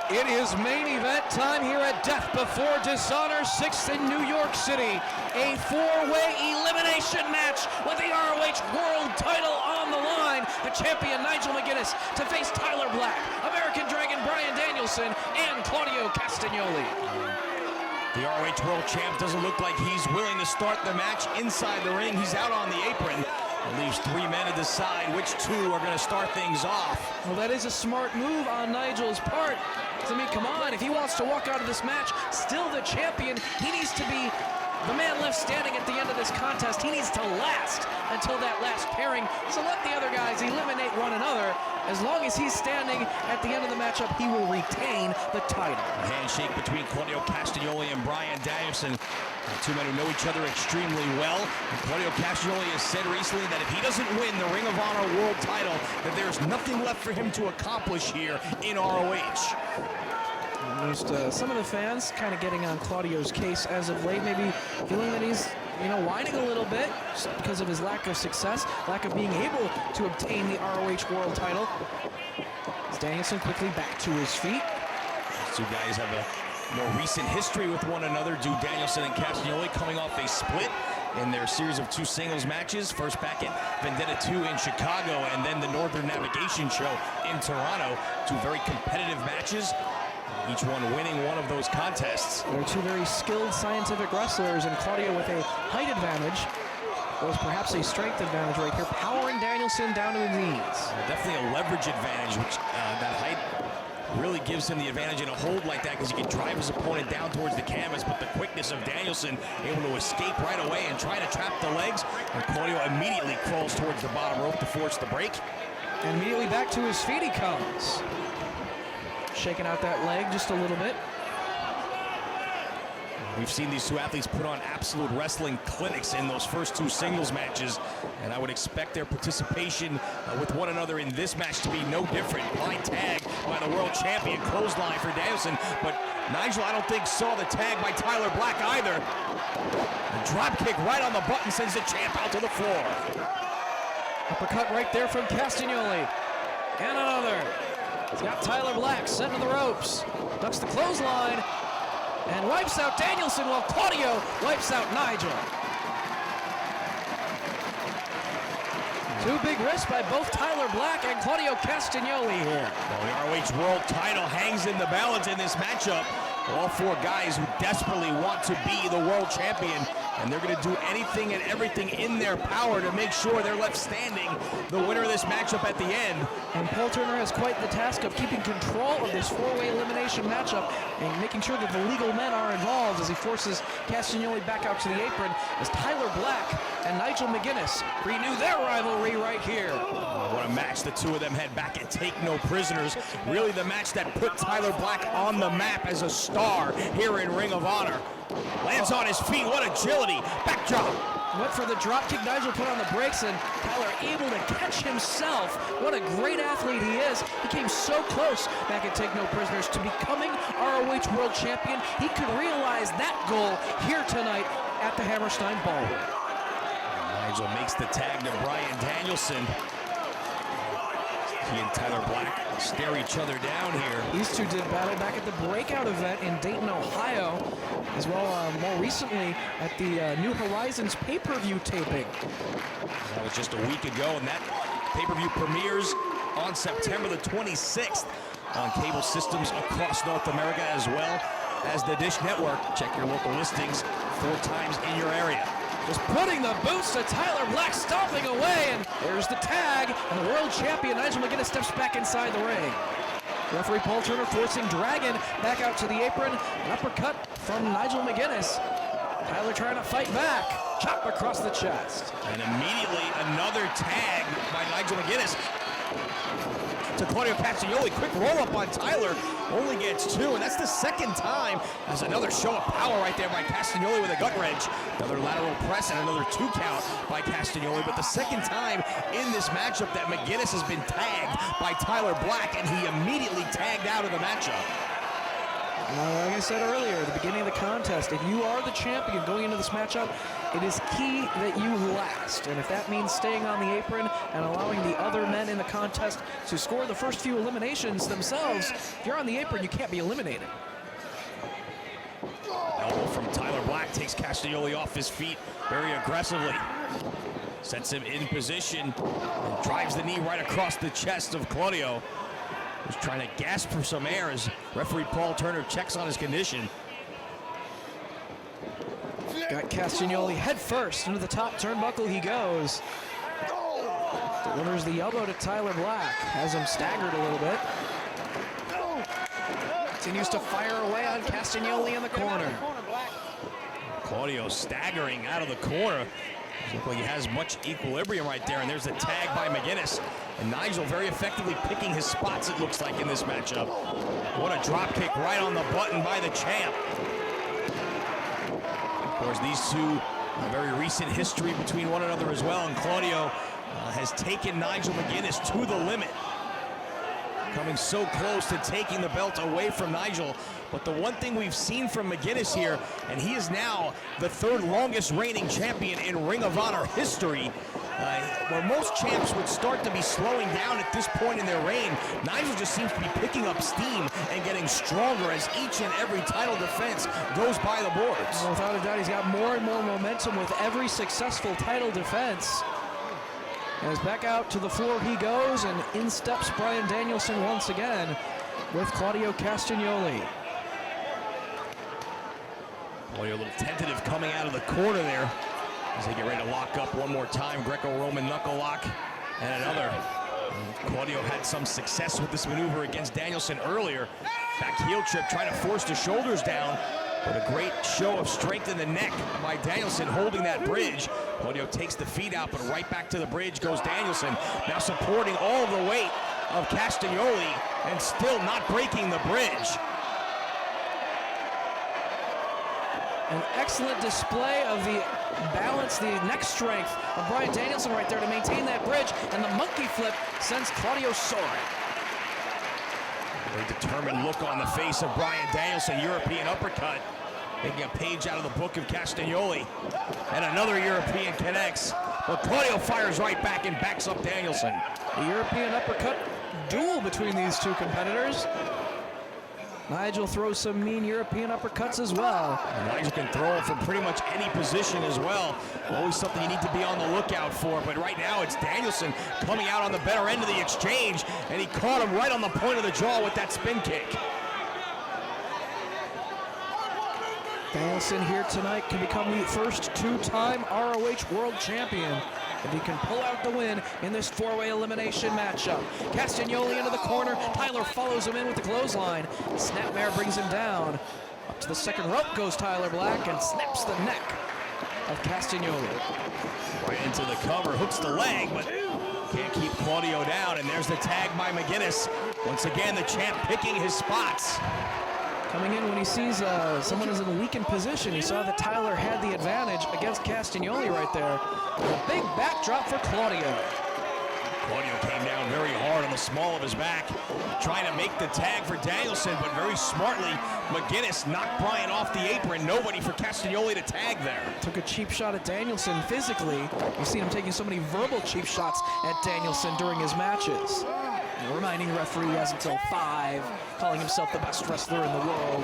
It is main event time here at Death Before Dishonor 6th in New York City. A four-way elimination match with the ROH World title on the line. The champion Nigel McGuinness to face Tyler Black, American Dragon Bryan Danielson, and Claudio Castagnoli. The ROH World Champ doesn't look like he's willing to start the match inside the ring. He's out on the apron. It leaves three men to decide which two are going to start things off. Well, that is a smart move on Nigel's part. I mean, come on, if he wants to walk out of this match still the champion, he needs to be the man left standing at the end of this contest. He needs to last until that last pairing. So let the other guys eliminate one another. As long as he's standing at the end of the matchup, he will retain the title. A handshake between Claudio Castagnoli and Bryan Danielson. Two men who know each other extremely well. And Claudio Castagnoli has said recently that if he doesn't win the Ring of Honor World title, that there's nothing left for him to accomplish here in ROH. Some of the fans kind of getting on Claudio's case as of late, maybe feeling that he's, whining a little bit just because of his lack of success, lack of being able to obtain the ROH World title. As Danielson quickly back to his feet. These two guys have a more recent history with one another, due Danielson and Castagnoli coming off a split in their series of two singles matches, first back at Vendetta 2 in Chicago and then the Northern Navigation Show in Toronto. Two very competitive matches, each one winning one of those contests. They're two very skilled scientific wrestlers, and Claudio with a height advantage, was perhaps a strength advantage right here, powering Danielson down to his knees. Definitely a leverage advantage, which that height really gives him the advantage in a hold like that, because he can drive his opponent down towards the canvas, but the quickness of Danielson able to escape right away and try to trap the legs, and Claudio immediately crawls towards the bottom rope to force the break. And immediately back to his feet he comes. Shaking out that leg just a little bit. We've seen these two athletes put on absolute wrestling clinics in those first two singles matches, and I would expect their participation with one another in this match to be no different. Blind tag by the world champion, clothesline for Danielson, but Nigel, I don't think, saw the tag by Tyler Black either. A drop kick right on the button sends the champ out to the floor. Uppercut right there from Castagnoli. And another. He's got Tyler Black set to the ropes. Ducks the clothesline and wipes out Danielson while Claudio wipes out Nigel. Two big risks by both Tyler Black and Claudio Castagnoli here. Well, the ROH World title hangs in the balance in this matchup. All four guys who desperately want to be the world champion, and they're going to do anything and everything in their power to make sure they're left standing the winner of this matchup at the end. And Paul Turner has quite the task of keeping control of this four-way elimination matchup and making sure that the legal men are involved as he forces Castagnoli back out to the apron as Tyler Black and Nigel McGuinness renew their rivalry right here. What a match the two of them had back at Take No Prisoners. Really the match that put Tyler Black on the map as a star here in Ring of Honor. Lands on his feet, what agility, backdrop. Went for the drop kick, Nigel put on the brakes, and Tyler able to catch himself. What a great athlete he is. He came so close back at Take No Prisoners to becoming ROH World Champion. He could realize that goal here tonight at the Hammerstein Ballroom. Nigel makes the tag to Bryan Danielson. He and Tyler Black stare each other down here. These two did battle back at the Breakout event in Dayton, Ohio, as well more recently at the New Horizons pay-per-view taping. That was just a week ago, and that pay-per-view premieres on September the 26th on cable systems across North America, as well as the Dish Network. Check your local listings 4 times in your area. Just putting the boots to Tyler Black, stomping away, and there's the tag, and the world champion Nigel McGuinness steps back inside the ring. Referee Paul Turner forcing Dragon back out to the apron. An uppercut from Nigel McGuinness. Tyler trying to fight back. Chop across the chest. And immediately another tag by Nigel McGuinness to Claudio Castagnoli. Quick roll-up on Tyler. Only gets 2, and that's the second time. There's another show of power right there by Castagnoli with a gut wrench. Another lateral press and another 2 count by Castagnoli. But the second time in this matchup that McGuinness has been tagged by Tyler Black, and he immediately tagged out of the matchup. Like I said earlier, at the beginning of the contest, if you are the champion going into this matchup, it is key that you last. And if that means staying on the apron and allowing the other men in the contest to score the first few eliminations themselves, if you're on the apron, you can't be eliminated. Elbow from Tyler Black takes Castagnoli off his feet very aggressively. Sets him in position and drives the knee right across the chest of Claudio, who's trying to gasp for some air as referee Paul Turner checks on his condition. Got Castagnoli head first into the top turnbuckle he goes. Delivers the elbow to Tyler Black, has him staggered a little bit. Continues to fire away on Castagnoli in the corner. Claudio staggering out of the corner. Looks like he has much equilibrium right there, and there's a tag by McGuinness. And Nigel very effectively picking his spots, it looks like, in this matchup. What a drop kick right on the button by the champ. Of course, these two, a very recent history between one another as well, and Claudio has taken Nigel McGuinness to the limit. Coming so close to taking the belt away from Nigel. But the one thing we've seen from McGuinness here, and he is now the third longest reigning champion in Ring of Honor history, where most champs would start to be slowing down at this point in their reign, Nigel just seems to be picking up steam and getting stronger as each and every title defense goes by the boards. Well, without a doubt, he's got more and more momentum with every successful title defense. As back out to the floor he goes, and in steps Bryan Danielson once again with Claudio Castagnoli. Boy, a little tentative coming out of the corner there as they get ready to lock up one more time. Greco-Roman knuckle lock and another. Claudio had some success with this maneuver against Danielson earlier. Back heel trip, trying to force the shoulders down. But a great show of strength in the neck by Danielson holding that bridge. Claudio takes the feet out, but right back to the bridge goes Danielson. Now supporting all of the weight of Castagnoli and still not breaking the bridge. An excellent display of the balance, the neck strength of Bryan Danielson right there to maintain that bridge, and the monkey flip sends Claudio soaring. Very determined look on the face of Bryan Danielson, European uppercut. Taking a page out of the book of Castagnoli. And another European connects. But Claudio fires right back and backs up Danielson. The European uppercut duel between these two competitors. Nigel throws some mean European uppercuts as well. And Nigel can throw it from pretty much any position as well. Always something you need to be on the lookout for. But right now it's Danielson coming out on the better end of the exchange. And he caught him right on the point of the jaw with that spin kick. Danielson here tonight can become the first two-time ROH World Champion if he can pull out the win in this four-way elimination matchup. Castagnoli into the corner. Tyler follows him in with the clothesline. Snapmare brings him down. Up to the second rope goes Tyler Black and snaps the neck of Castagnoli. Right into the cover, hooks the leg, but can't keep Claudio down. And there's the tag by McGuinness. Once again, the champ picking his spots. Coming in when he sees someone is in a weakened position. He saw that Tyler had the advantage against Castagnoli right there. A big backdrop for Claudio. Claudio came down very hard on the small of his back, trying to make the tag for Danielson, but very smartly, McGuinness knocked Bryan off the apron. Nobody for Castagnoli to tag there. Took a cheap shot at Danielson physically. You've seen him taking so many verbal cheap shots at Danielson during his matches. Reminding the referee he has until 5, calling himself the best wrestler in the world.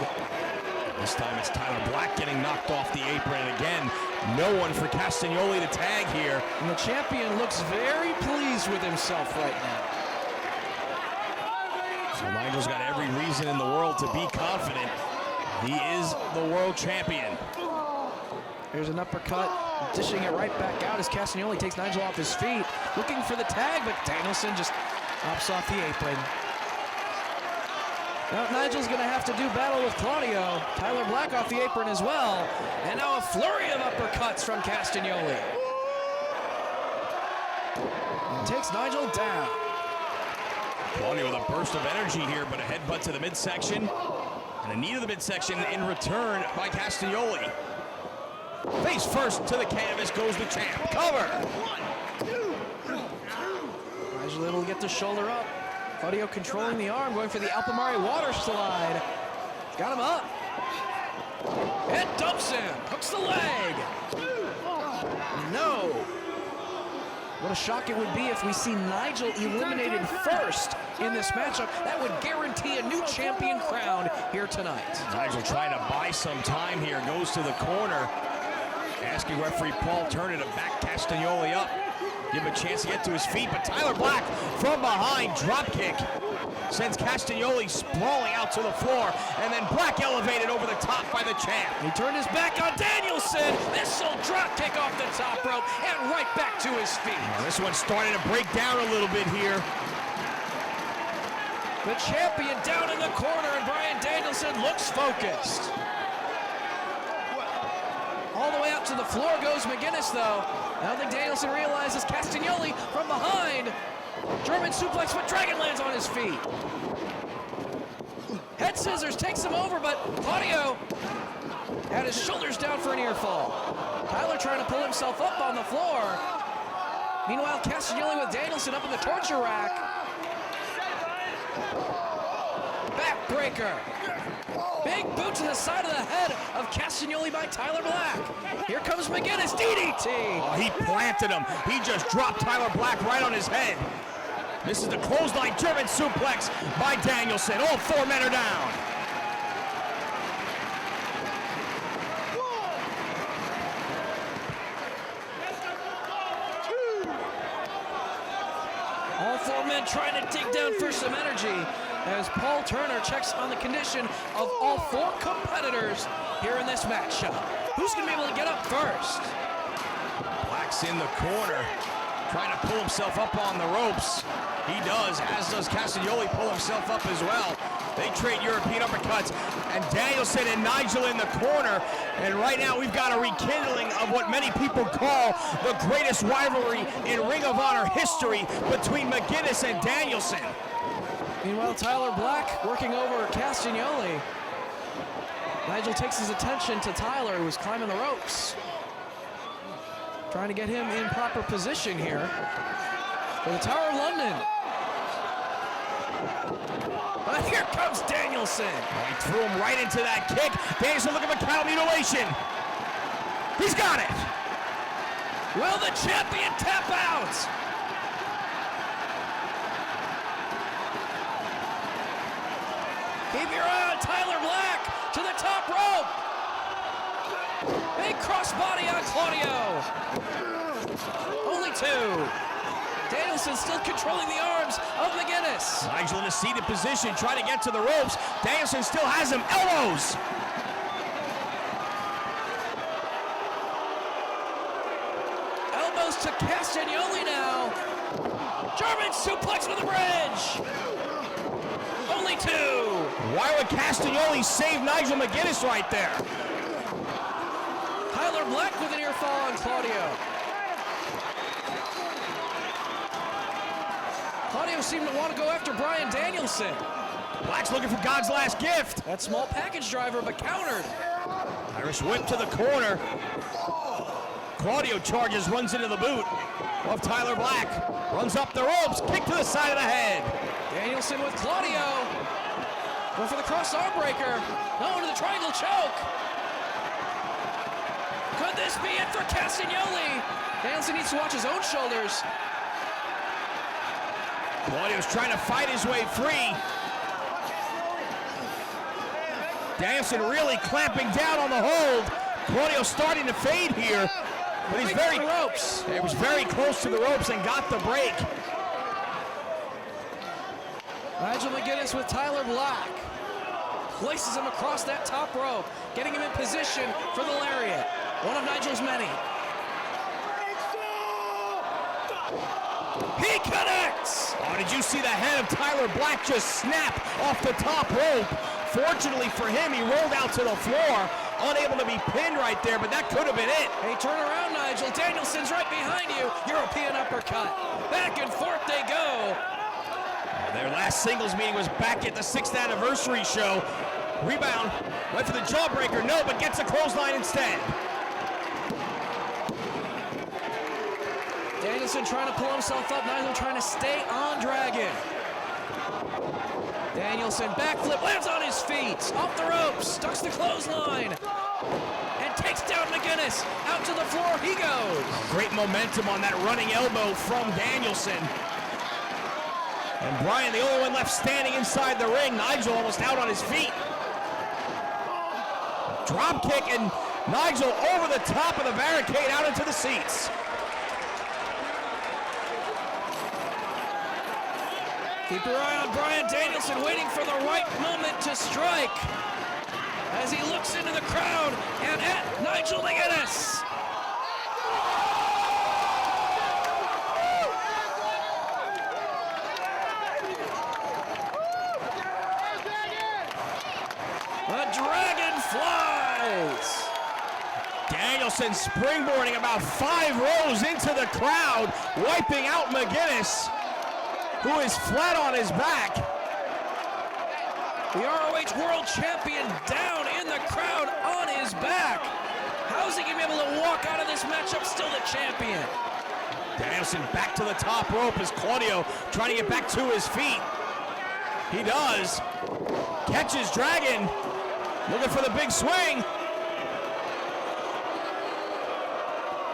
This time it's Tyler Black getting knocked off the apron, and again, no one for Castagnoli to tag here. And the champion looks very pleased with himself right now. So Nigel's got every reason in the world to be confident. He is the world champion. Here's an uppercut, dishing it right back out as Castagnoli takes Nigel off his feet. Looking for the tag, but Danielson just hops off the apron. Now Nigel's gonna have to do battle with Claudio. Tyler Black off the apron as well. And now a flurry of uppercuts from Castagnoli. And takes Nigel down. Claudio with a burst of energy here, but a headbutt to the midsection. And a knee to the midsection in return by Castagnoli. Face first to the canvas goes the champ. Cover! Nigel able to get the shoulder up. Claudio controlling the arm, going for the Alpamari water slide. Got him up. And dumps him. Hooks the leg. No. What a shock it would be if we see Nigel eliminated first in this matchup. That would guarantee a new champion crown here tonight. Nigel trying to buy some time here. Goes to the corner. Asking referee Paul Turner to back Castagnoli up. Give him a chance to get to his feet, but Tyler Black from behind, drop kick. Sends Castagnoli sprawling out to the floor, and then Black elevated over the top by the champ. He turned his back on Danielson. Missile drop kick off the top rope, and right back to his feet. Now, this one's starting to break down a little bit here. The champion down in the corner, and Bryan Danielson looks focused. All the way out to the floor goes McGuinness, though. I don't think Danielson realizes Castagnoli from behind. German suplex, but Dragon lands on his feet. Head scissors takes him over, but Claudio had his shoulders down for an ear fall. Tyler trying to pull himself up on the floor. Meanwhile, Castagnoli with Danielson up in the torture rack. Backbreaker. Big boot to the side of the head of Castagnoli by Tyler Black. Here comes McGuinness, DDT. Oh, he planted him. He just dropped Tyler Black right on his head. This is the clothesline German suplex by Danielson. All four men are down. All four men trying to dig down for some energy as Paul Turner checks on the condition of all four competitors here in this matchup. Who's going to be able to get up first? Black's in the corner, trying to pull himself up on the ropes. He does, as does Castagnoli pull himself up as well. They trade European uppercuts, and Danielson and Nigel in the corner. And right now we've got a rekindling of what many people call the greatest rivalry in Ring of Honor history between McGuinness and Danielson. Meanwhile, Tyler Black working over Castagnoli. Nigel takes his attention to Tyler, who's climbing the ropes. Trying to get him in proper position here for the Tower of London. But here comes Danielson. Oh, he threw him right into that kick. Danielson looking for cow mutilation. He's got it. Will the champion tap out? Keep your eye on Tyler Black to the top rope. Big crossbody on Claudio. Only two. Danielson still controlling the arms of McGuinness. Nigel in a seated position, trying to get to the ropes. Danielson still has him. Elbows. Elbows to Castagnoli now. German suplex with the bridge. Only two. Why would Castagnoli save Nigel McGuinness right there? Tyler Black with an ear fall on Claudio. Claudio seemed to want to go after Bryan Danielson. Black's looking for God's last gift. That small package driver, but countered. Irish whip to the corner. Claudio charges, runs into the boot of Tyler Black. Runs up the ropes, kick to the side of the head. Danielson with Claudio. Going for the cross arm breaker. No, into the triangle choke. Could this be it for Castagnoli? Danielson needs to watch his own shoulders. Claudio's trying to fight his way free. Danielson really clamping down on the hold. Claudio's starting to fade here, but he's very ropes. He was very close to the ropes and got the break. Nigel McGuinness with Tyler Black. Places him across that top rope, getting him in position for the lariat. One of Nigel's many. He connects! Oh, did you see the head of Tyler Black just snap off the top rope? Fortunately for him, he rolled out to the floor, unable to be pinned right there, but that could have been it. Hey, turn around, Nigel. Danielson's right behind you. European uppercut. Back and forth they go. Their last singles meeting was back at the 6th anniversary show. Rebound, went for the jawbreaker, no, but gets a clothesline instead. Danielson trying to pull himself up, Nigel trying to stay on Dragon. Danielson backflip, lands on his feet, off the ropes, ducks the clothesline, and takes down McGuinness. Out to the floor he goes. Great momentum on that running elbow from Danielson. And Bryan, the only one left standing inside the ring. Nigel almost out on his feet. Drop kick, and Nigel over the top of the barricade out into the seats. Keep your eye on Bryan Danielson, waiting for the right moment to strike as he looks into the crowd and at Nigel McGuinness. The dragon flies. Danielson springboarding about 5 rows into the crowd, wiping out McGuinness, who is flat on his back. The ROH World Champion down in the crowd on his back. How's he going to be able to walk out of this matchup still the champion? Danielson back to the top rope as Claudio trying to get back to his feet. He does. Catches Dragon. Looking for the big swing.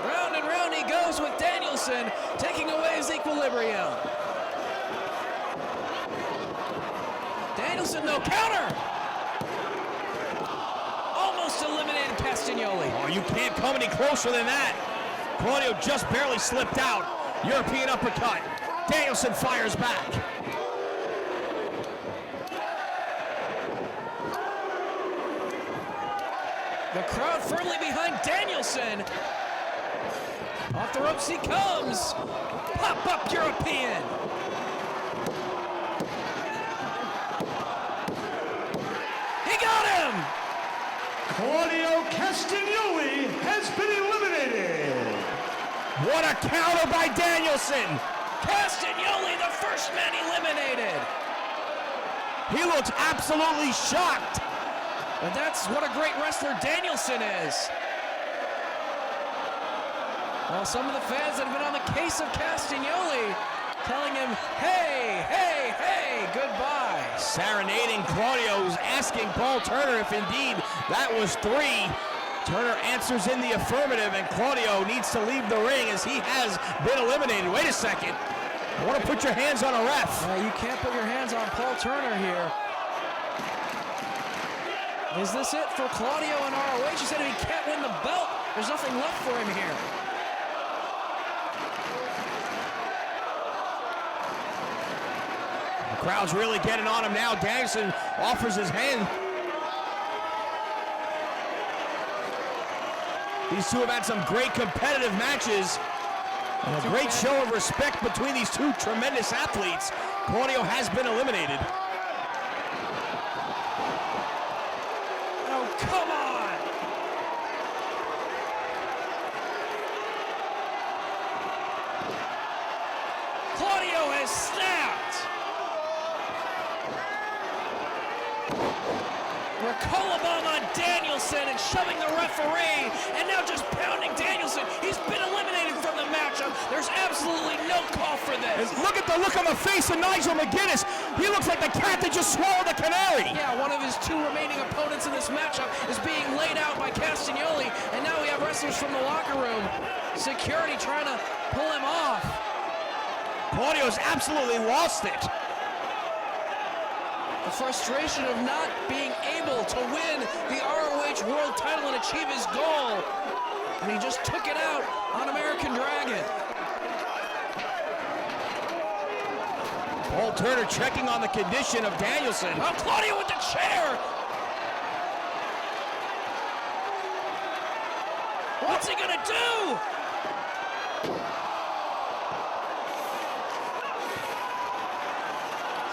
Round and round he goes with Danielson, taking away his equilibrium. Danielson, no counter. Almost eliminated Castagnoli. Oh, you can't come any closer than that. Claudio just barely slipped out. European uppercut. Danielson fires back. The crowd firmly behind Danielson. Off the ropes he comes. Pop-up European. He got him! Claudio Castagnoli has been eliminated. What a counter by Danielson. Castagnoli, the first man eliminated. He looks absolutely shocked. And that's what a great wrestler Danielson is. Well, some of the fans that have been on the case of Castagnoli telling him, hey, hey, hey, goodbye. Serenading Claudio, who's asking Paul Turner if indeed that was 3. Turner answers in the affirmative, and Claudio needs to leave the ring as he has been eliminated. Wait a second. I want to put your hands on a ref. You can't put your hands on Paul Turner here. Is this it for Claudio and ROH? He said if he can't win the belt, there's nothing left for him here. The crowd's really getting on him now. Danielson offers his hand. These two have had some great competitive matches. And a great show of respect between these two tremendous athletes. Claudio has been eliminated. Oh, come on! Claudio has snapped! Ricola bomb on Danielson and shoving the referee, and now just pounding Danielson. He's been eliminated from the matchup. There's absolutely no call for this. And look at the look on the face of Nigel McGuinness. He looks like the cat that just swallowed a canary. Yeah, one of his 2 remaining opponents in this matchup is being laid out by Castagnoli, and now we have wrestlers from the locker room. Security trying to pull him off. Claudio's absolutely lost it. The frustration of not being able to win the ROH World title and achieve his goal. And he just took it out on American Dragon. Paul Turner checking on the condition of Danielson. Oh, Claudio with the chair! What's he gonna do?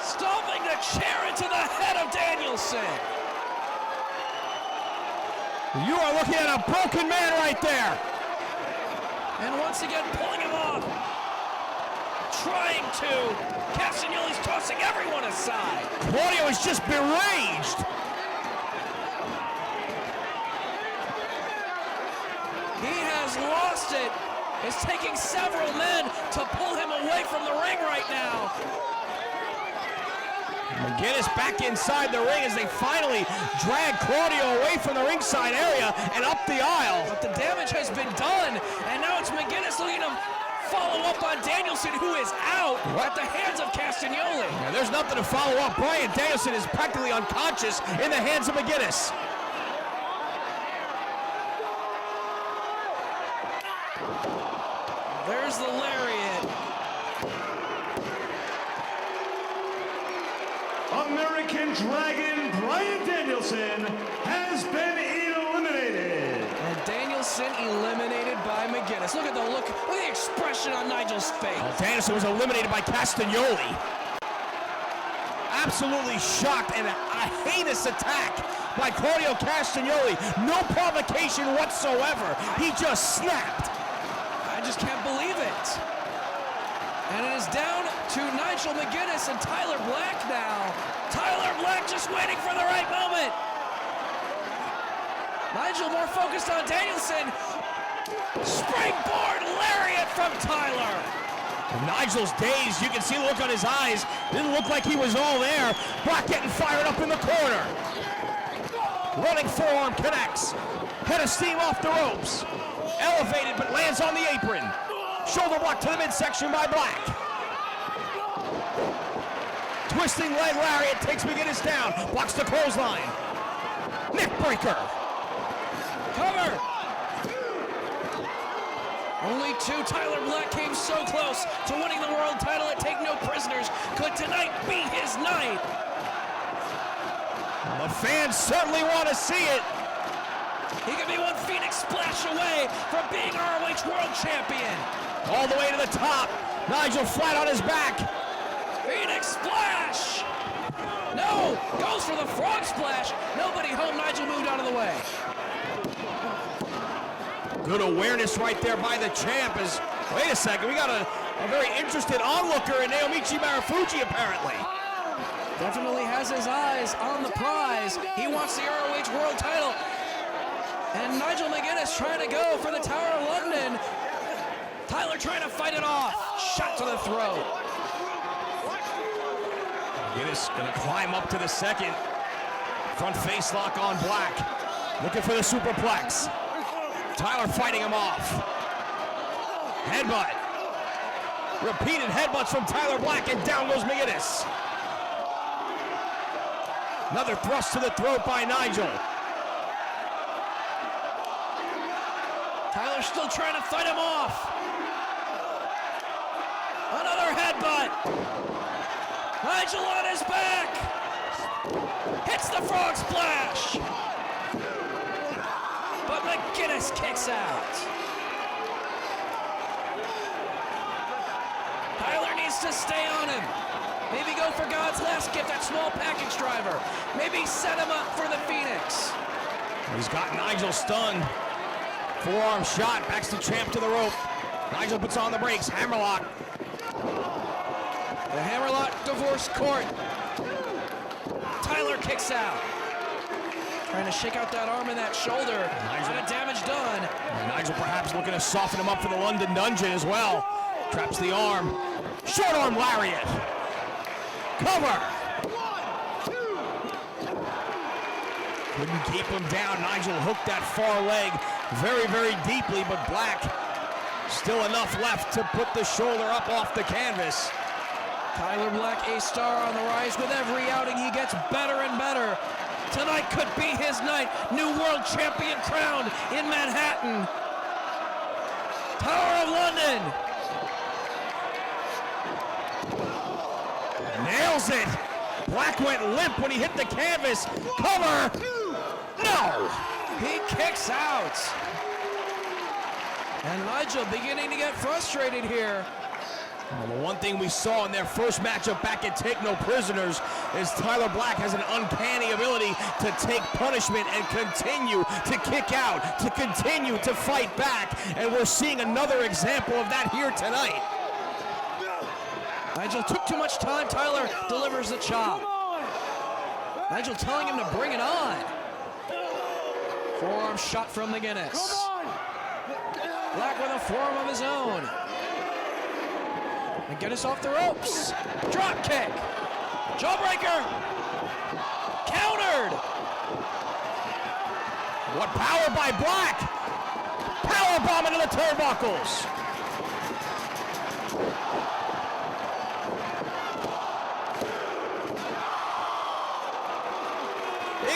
Stomping the chair into the head of Danielson. You are looking at a broken man right there. And once again, pulling him off. Trying to. Castagnoli's tossing everyone aside. Claudio is just beraged. He has lost it. It's taking several men to pull him away from the ring right now. McGuinness back inside the ring as they finally drag Claudio away from the ringside area and up the aisle. But the damage has been done, and now it's McGuinness looking to follow up on Danielson, who is out at the hands of Castagnoli. Yeah, there's nothing to follow up. Bryan Danielson is practically unconscious in the hands of McGuinness. There's the lariat. American Dragon Bryan Danielson has been eliminated. And Danielson eliminated by McGuinness. Look at the expression on Nigel's face. Danielson was eliminated by Castagnoli. Absolutely shocked, and a heinous attack by Claudio Castagnoli. No provocation whatsoever. He just snapped. I just can't believe it. And it is down to Nigel McGuinness and Tyler Black now. Tyler Black just waiting for the right moment. Nigel more focused on Danielson. Springboard lariat from Tyler. Nigel's dazed. You can see the look on his eyes. Didn't look like he was all there. Black getting fired up in the corner. Running forearm connects. Head of steam off the ropes. Elevated but lands on the apron. Shoulder block to the midsection by Black. Twisting leg lariat takes McGuinness down. Blocks the clothesline. Neck breaker. Cover. Only two. Tyler Black came so close to winning the world title at Take No Prisoners. Could tonight be his night? The fans certainly want to see it. He could be one Phoenix splash away from being ROH World Champion. All the way to the top. Nigel flat on his back. Phoenix splash. No, goes for the frog splash. Nobody home. Nigel moved out of the way. Good awareness right there by the champ. As wait a second, we got a very interested onlooker in Naomichi Marufuji apparently. Definitely has his eyes on the prize. He wants the ROH World title. And Nigel McGuinness trying to go for the Tower of London. Tyler trying to fight it off. Shot to the throat. McGuinness gonna climb up to the second. Front face lock on Black. Looking for the superplex. Tyler fighting him off. Headbutt. Repeated headbutts from Tyler Black, and down goes McGuinness. Another thrust to the throat by Nigel. Tyler still trying to fight him off. Another headbutt. Nigel on his back. Hits the frog splash. But McGuinness kicks out. Tyler needs to stay on him. Maybe go for God's last gift, that small package driver. Maybe set him up for the Phoenix. He's got Nigel stunned. Forearm shot, backs the champ to the rope. Nigel puts on the brakes, hammerlock. The hammerlock divorce court. Tyler kicks out. Trying to shake out that arm and that shoulder. A lot of damage done. And Nigel perhaps looking to soften him up for the London Dungeon as well. Traps the arm. Short arm lariat. Cover. Couldn't keep him down. Nigel hooked that far leg very, very deeply, but Black still enough left to put the shoulder up off the canvas. Tyler Black, a star on the rise. With every outing, he gets better and better. Tonight could be his night. New world champion crowned in Manhattan. Tower of London. Nails it. Black went limp when he hit the canvas. Cover. No. He kicks out. And Nigel beginning to get frustrated here. Well, the one thing we saw in their first matchup back at Take No Prisoners is Tyler Black has an uncanny ability to take punishment and continue to kick out, to continue to fight back. And we're seeing another example of that here tonight. Nigel took too much time. Tyler delivers the chop. Nigel telling him to bring it on. Forearm shot from McGuinness. Black with a forearm of his own. McGuinness off the ropes. Drop kick. Jawbreaker. Countered. What power by Black! Power bomb into the turnbuckles.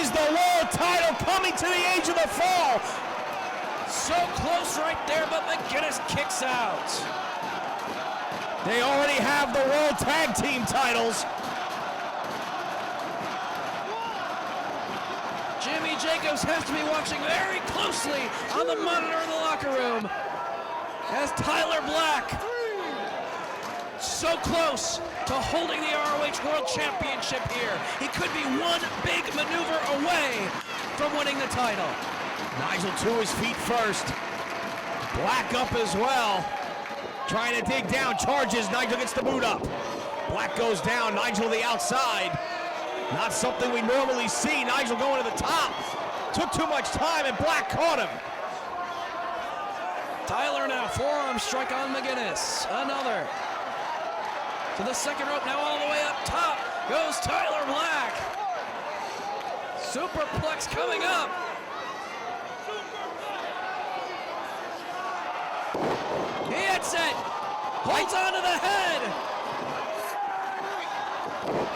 Is the world title coming to the edge of the fall? So close right there, but McGuinness kicks out. They already have the World Tag Team titles. Jimmy Jacobs has to be watching very closely on the monitor in the locker room as Tyler Black, so close to holding the ROH World Championship here. He could be one big maneuver away from winning the title. Nigel to his feet first. Black up as well. Trying to dig down, charges, Nigel gets the boot up. Black goes down, Nigel to the outside. Not something we normally see. Nigel going to the top. Took too much time and Black caught him. Tyler now, forearm strike on McGuinness. Another. To the second rope, now all the way up top goes Tyler Black. Superplex coming up. He hits it. Holds on to the head.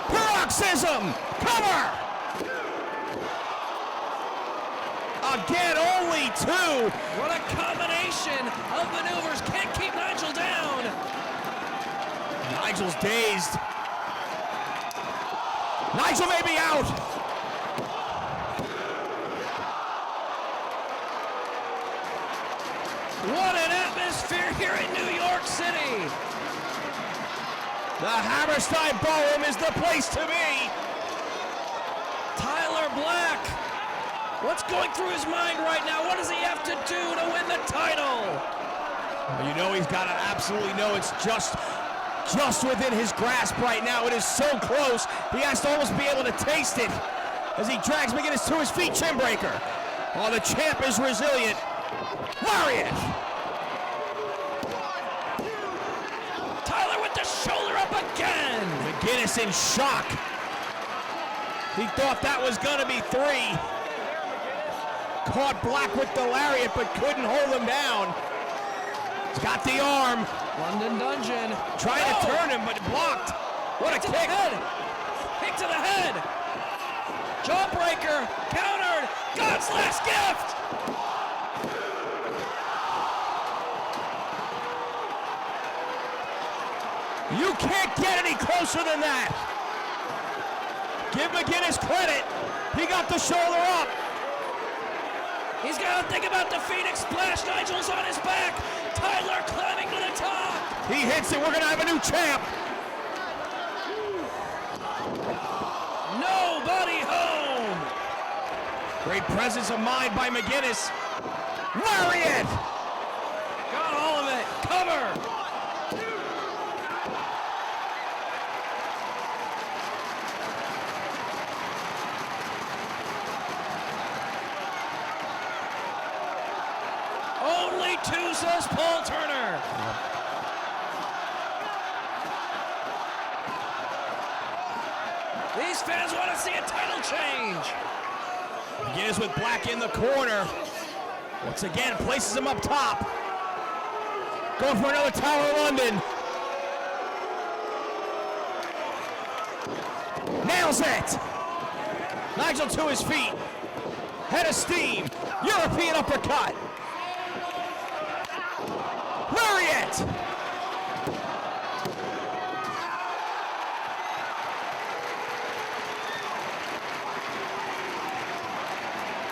Paroxysm! Cover! Again, only two. What a combination of maneuvers. Can't keep Nigel down. Nigel's dazed. Nigel may be out. What an atmosphere here in New York City. The Hammerstein Ballroom is the place to be. Tyler Black. What's going through his mind right now? What does he have to do to win the title? Well, you know he's got to absolutely know it's just within his grasp right now. It is so close. He has to almost be able to taste it as he drags McGuinness to his feet. Chin breaker. Oh, the champ is resilient. Lariat. Tyler with the shoulder up again. McGuinness in shock. He thought that was going to be three. Caught Black with the lariat, but couldn't hold him down. He's got the arm. London Dungeon. Trying to turn him, but blocked. What a Kick to kick. the head. Kick to the head. Jawbreaker. Countered. God's last gift. You can't get any closer than that. Give McGuinness credit. He got the shoulder up. He's got to think about the Phoenix Splash. Nigel's on his back. Tyler climbing to the top. He hits it. We're going to have a new champ. Nobody home. Great presence of mind by McGuinness. Lariat. Got all of it. Cover. Only two, says Paul Turner. These fans want to see a title change. McGuinness with Black in the corner. Once again, places him up top. Going for another Tower of London. Nails it. Nigel to his feet. Head of steam. European uppercut. Lariat.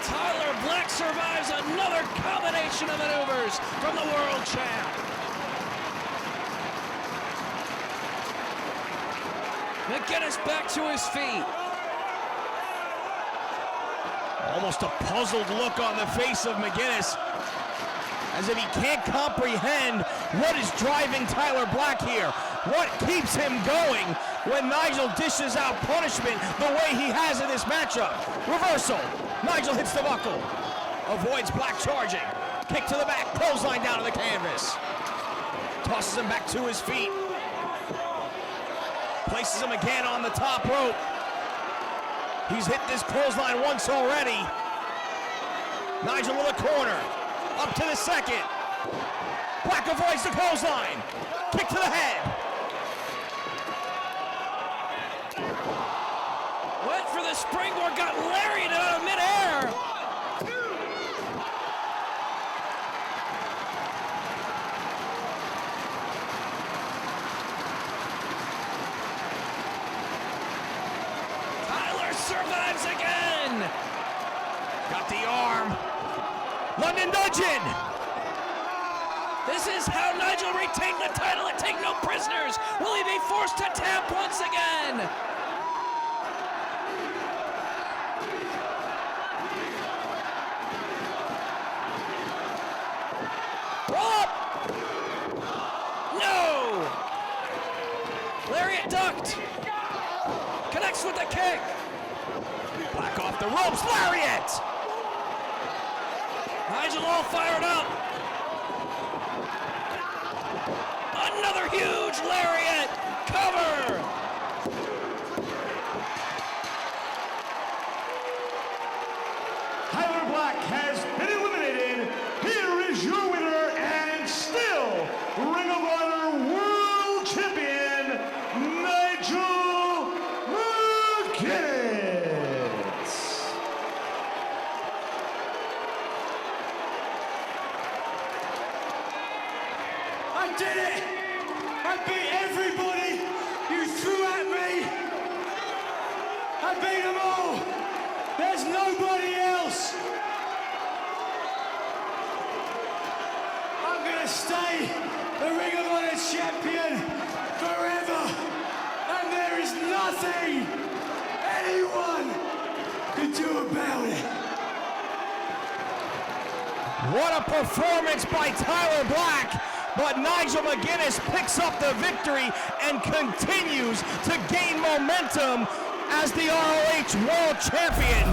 Tyler Black survives another combination of maneuvers from the world champ. McGuinness back to his feet. Almost a puzzled look on the face of McGuinness, as if he can't comprehend what is driving Tyler Black here. What keeps him going when Nigel dishes out punishment the way he has in this matchup? Reversal. Nigel hits the buckle. Avoids Black charging. Kick to the back. Clothesline down to the canvas. Tosses him back to his feet. Places him again on the top rope. He's hit this clothesline once already. Nigel in the corner. Up to the second. Black avoids the clothesline. Kick to the head. Went for the springboard, got lariated out of midair. Tyler survives again. Got the arm. London Dungeon. This is how Nigel retained the title and take no prisoners. Will he be forced to tap once again? Up! No! Lariat ducked. Connects with the kick. Black off the ropes. Lariat! Nigel all fired up. Another huge lariat. Cover. Tyler Black has been eliminated. Here is your winner and still Ring of Honor World Champion, Nigel McGuinness. I did it! I beat everybody you threw at me! I beat them all! There's nobody else! I'm gonna stay the Ring of Honor champion forever! And there is nothing anyone can do about it! What a performance by Tyler Black! But Nigel McGuinness picks up the victory and continues to gain momentum as the ROH World Champion.